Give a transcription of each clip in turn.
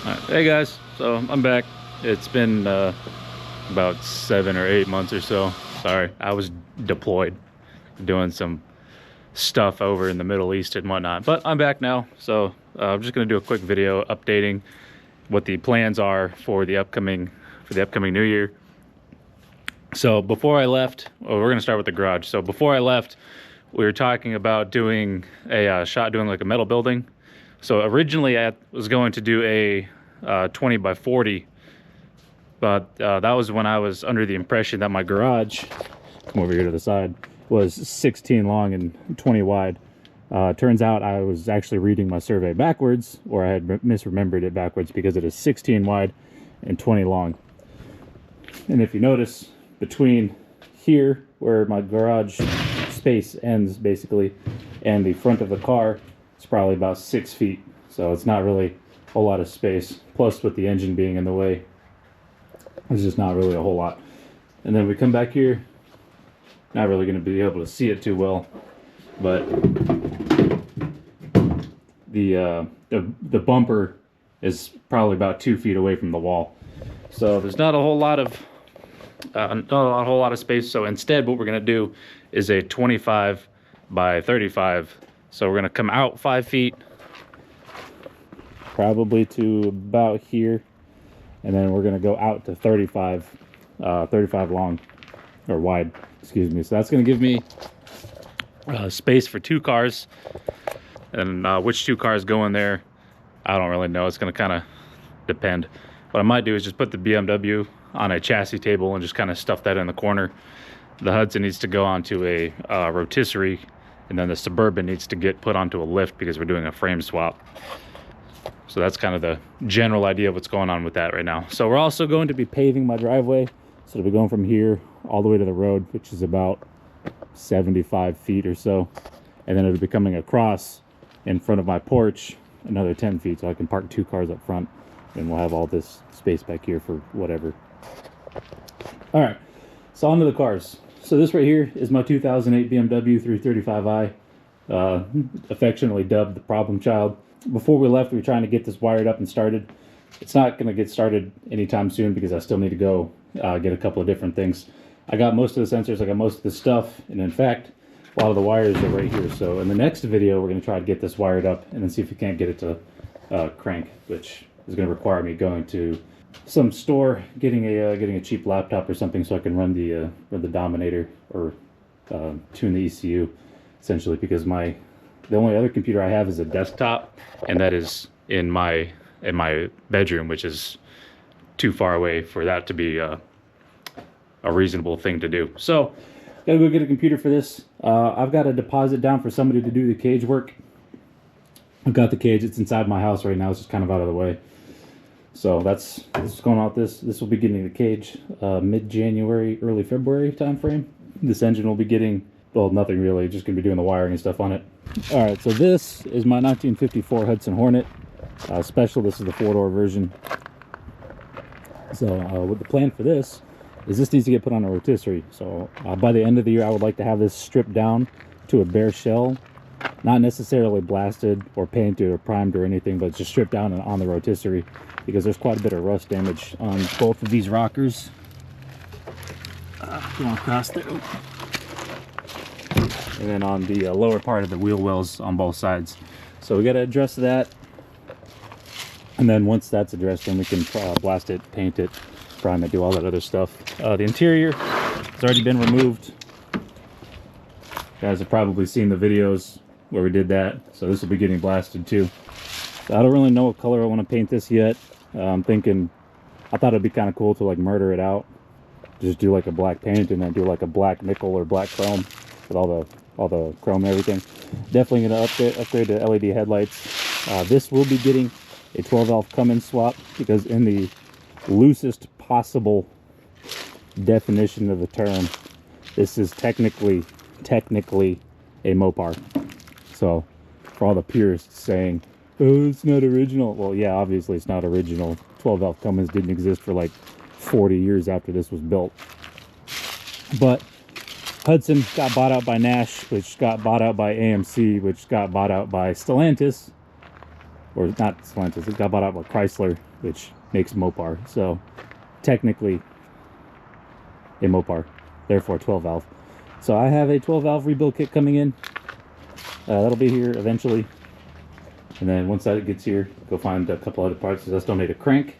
Hey guys, so I'm back. It's been about 7 or 8 months or so. Sorry, I was deployed doing some stuff over in the Middle East and whatnot, but I'm back now. So I'm just gonna do a quick video updating what the plans are for the upcoming new year. So before I left, well, we're gonna start with the garage. So before I left, we were talking about doing a doing like a metal building. So originally I was going to do a 20 by 40, but that was when I was under the impression that my garage, come over here to the side, was 16 long and 20 wide. Turns out I was actually reading my survey backwards, or I had misremembered it backwards, because it is 16 wide and 20 long. And if you notice, between here, where my garage space ends basically, and the front of the car, it's probably about 6 feet. So it's not really a whole lot of space. Plus, with the engine being in the way, there's just not really a whole lot. And then we come back here, not really going to be able to see it too well, but the bumper is probably about 2 feet away from the wall. So there's not a whole lot of space. So instead, what we're going to do is a 25 by 35. So we're going to come out 5 feet, probably to about here, and then we're going to go out to 35 long, or wide, excuse me. So that's going to give me space for 2 cars, and which 2 cars go in there, I don't really know. It's going to kind of depend. What I might do is just put the BMW on a chassis table and just kind of stuff that in the corner. The Hudson needs to go onto a rotisserie, and then the Suburban needs to get put onto a lift because we're doing a frame swap. So that's kind of the general idea of what's going on with that right now. So we're also going to be paving my driveway. So it'll be going from here all the way to the road, which is about 75 feet or so. And then it'll be coming across in front of my porch another 10 feet, so I can park 2 cars up front. And we'll have all this space back here for whatever. All right, so on to the cars. So this right here is my 2008 BMW 335i, affectionately dubbed the problem child. Before we left, we were trying to get this wired up and started. It's not going to get started anytime soon because I still need to go get a couple of different things. I got most of the sensors, I got most of the stuff, and in fact, a lot of the wires are right here. So in the next video, we're going to try to get this wired up and then see if we can't get it to crank, which is going to require me going to some store, getting a cheap laptop or something so I can run the Dominator, or tune the ECU, essentially, because the only other computer I have is a desktop, and that is in my bedroom, which is too far away for that to be a reasonable thing to do. So gotta go get a computer for this. I've got a deposit down for somebody to do the cage work. I've got the cage, it's inside my house right now, it's just kind of out of the way. So that's going on with this will be getting the cage mid-January, early February time frame. This engine will be getting, well, nothing really, just gonna be doing the wiring and stuff on it. All right, so this is my 1954 Hudson Hornet Special. This is the 4-door version. So what the plan for this is, this needs to get put on a rotisserie. So by the end of the year, I would like to have this stripped down to a bare shell, not necessarily blasted or painted or primed or anything, but just stripped down and on the rotisserie, because there's quite a bit of rust damage on both of these rockers. Going across there. And then on the lower part of the wheel wells on both sides. So we got to address that, and then once that's addressed, then we can blast it, paint it, prime it, do all that other stuff. The interior has already been removed. You guys have probably seen the videos where we did that, so this will be getting blasted too. So I don't really know what color I want to paint this yet. I'm thinking, I thought it'd be kind of cool to like murder it out, just do like a black paint and then do like a black nickel or black chrome with all the chrome and everything. Definitely going to upgrade to LED headlights. This will be getting a 12-valve Cummins swap, because in the loosest possible definition of the term, this is technically a Mopar. So for all the purists saying, oh, it's not original, well, yeah, obviously it's not original. 12-valve Cummins didn't exist for like 40 years after this was built. But Hudson got bought out by Nash, which got bought out by AMC, which got bought out by Stellantis. or not Stellantis, it got bought out by Chrysler, which makes Mopar. So technically a Mopar, therefore 12 valve. So I have a 12 valve rebuild kit coming in. That'll be here eventually. And then once that gets here, go find a couple other parts. I still need a crank,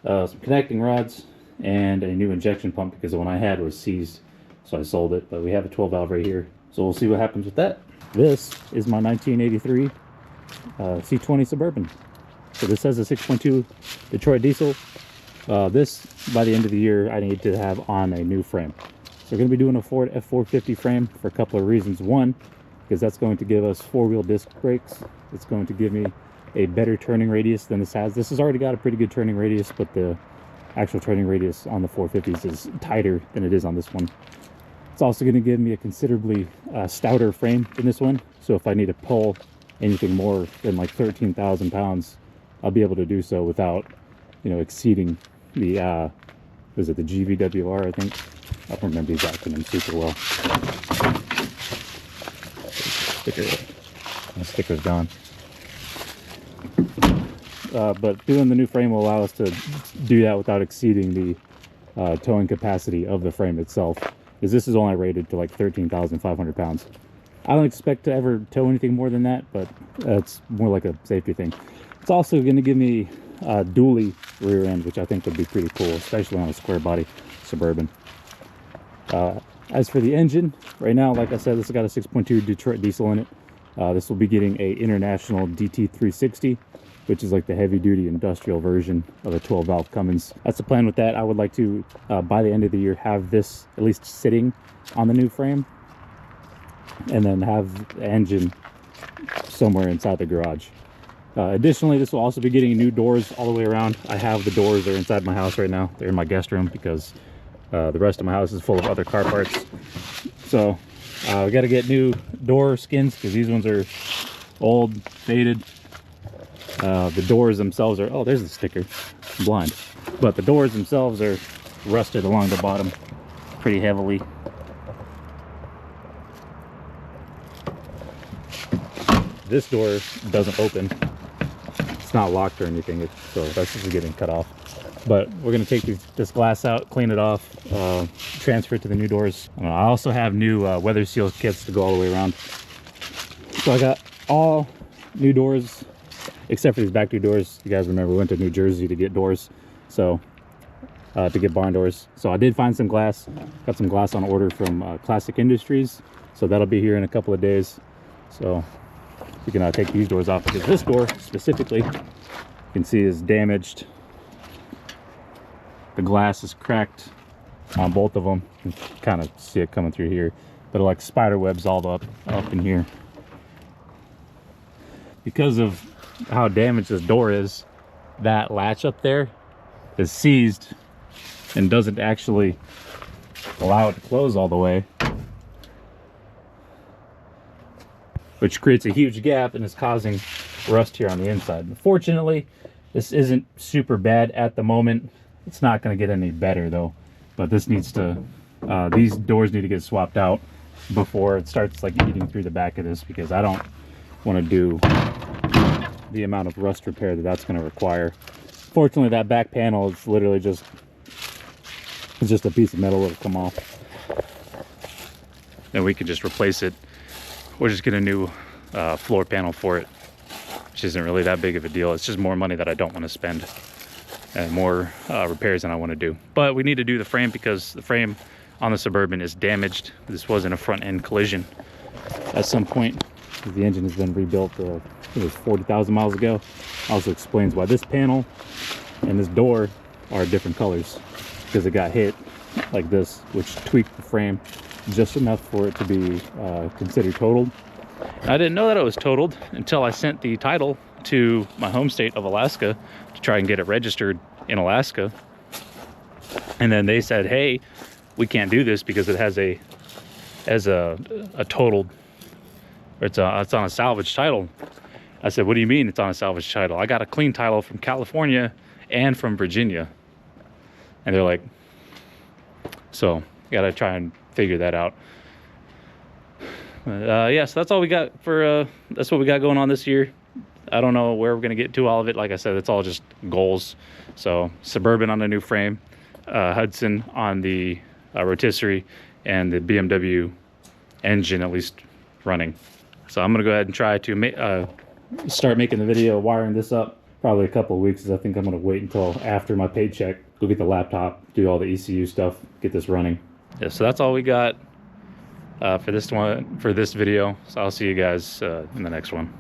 some connecting rods, and a new injection pump because the one I had was seized, so I sold it. But we have a 12 valve right here, so we'll see what happens with that. This is my 1983 C20 Suburban. So this has a 6.2 Detroit diesel. This, by the end of the year, I need to have on a new frame. So we're going to be doing a Ford F450 frame for a couple of reasons. One, because that's going to give us four-wheel disc brakes. It's going to give me a better turning radius than this has. This has already got a pretty good turning radius, but the actual turning radius on the 450s is tighter than it is on this one. It's also going to give me a considerably stouter frame than this one. So if I need to pull anything more than like 13,000 pounds, I'll be able to do so without, you know, exceeding the, is it the GVWR, I think? I don't remember these acronyms super well. The sticker's gone. But doing the new frame will allow us to do that without exceeding the towing capacity of the frame itself, because this is only rated to like 13,500 pounds. I don't expect to ever tow anything more than that, but it's more like a safety thing. It's also going to give me a dually rear end, which I think would be pretty cool, especially on a square body Suburban. As for the engine, right now, like I said, this has got a 6.2 Detroit diesel in it. This will be getting a International DT360, which is like the heavy-duty industrial version of a 12-valve Cummins. That's the plan with that. I would like to, by the end of the year, have this at least sitting on the new frame, and then have the engine somewhere inside the garage. Additionally, this will also be getting new doors all the way around. I have the doors, they're inside my house right now. They're in my guest room because the rest of my house is full of other car parts. So we got to get new door skins because these ones are old, faded. The doors themselves are, oh, there's the sticker. I'm blind. But the doors themselves are rusted along the bottom pretty heavily. This door doesn't open. It's not locked or anything, so that's just getting cut off. But we're going to take this glass out, clean it off, transfer it to the new doors. I also have new weather seal kits to go all the way around. So I got all new doors, except for these back two doors. You guys remember we went to New Jersey to get doors, so to get barn doors. So I did find some glass, got some glass on order from Classic Industries. So that'll be here in a couple of days. So we can take these doors off, because this door specifically, you can see, is damaged. The glass is cracked on both of them. You can kind of see it coming through here, but like spider webs all up in here. Because of how damaged this door is, that latch up there is seized and doesn't actually allow it to close all the way, which creates a huge gap and is causing rust here on the inside. Fortunately, this isn't super bad at the moment. It's not going to get any better though, but this needs to, these doors need to get swapped out before it starts like eating through the back of this, because I don't want to do the amount of rust repair that that's going to require. Fortunately, that back panel is literally just, it's just a piece of metal that'll come off. Then we can just replace it, or just get a new floor panel for it, which isn't really that big of a deal. It's just more money that I don't want to spend, and more repairs than I want to do. But we need to do the frame because the frame on the Suburban is damaged. This wasn't a front end collision at some point. The engine has been rebuilt, it was 40,000 miles ago. Also explains why this panel and this door are different colors, because it got hit like this, which tweaked the frame just enough for it to be considered totaled. I didn't know that it was totaled until I sent the title to my home state of Alaska to try and get it registered in Alaska. And then they said, hey, we can't do this because it has a totaled, or it's on a salvage title. I said, what do you mean it's on a salvage title? I got a clean title from California and from Virginia. And they're like, so gotta try and figure that out. Yeah, so that's all we got for that's what we got going on this year. I don't know where we're going to get to all of it. Like I said, it's all just goals. So Suburban on the new frame, Hudson on the rotisserie, and the BMW engine at least running. So I'm going to go ahead and try to start making the video wiring this up. Probably a couple of weeks, because I think I'm going to wait until after my paycheck, go get the laptop, do all the ECU stuff, get this running. Yeah, so that's all we got for this video. So I'll see you guys in the next one.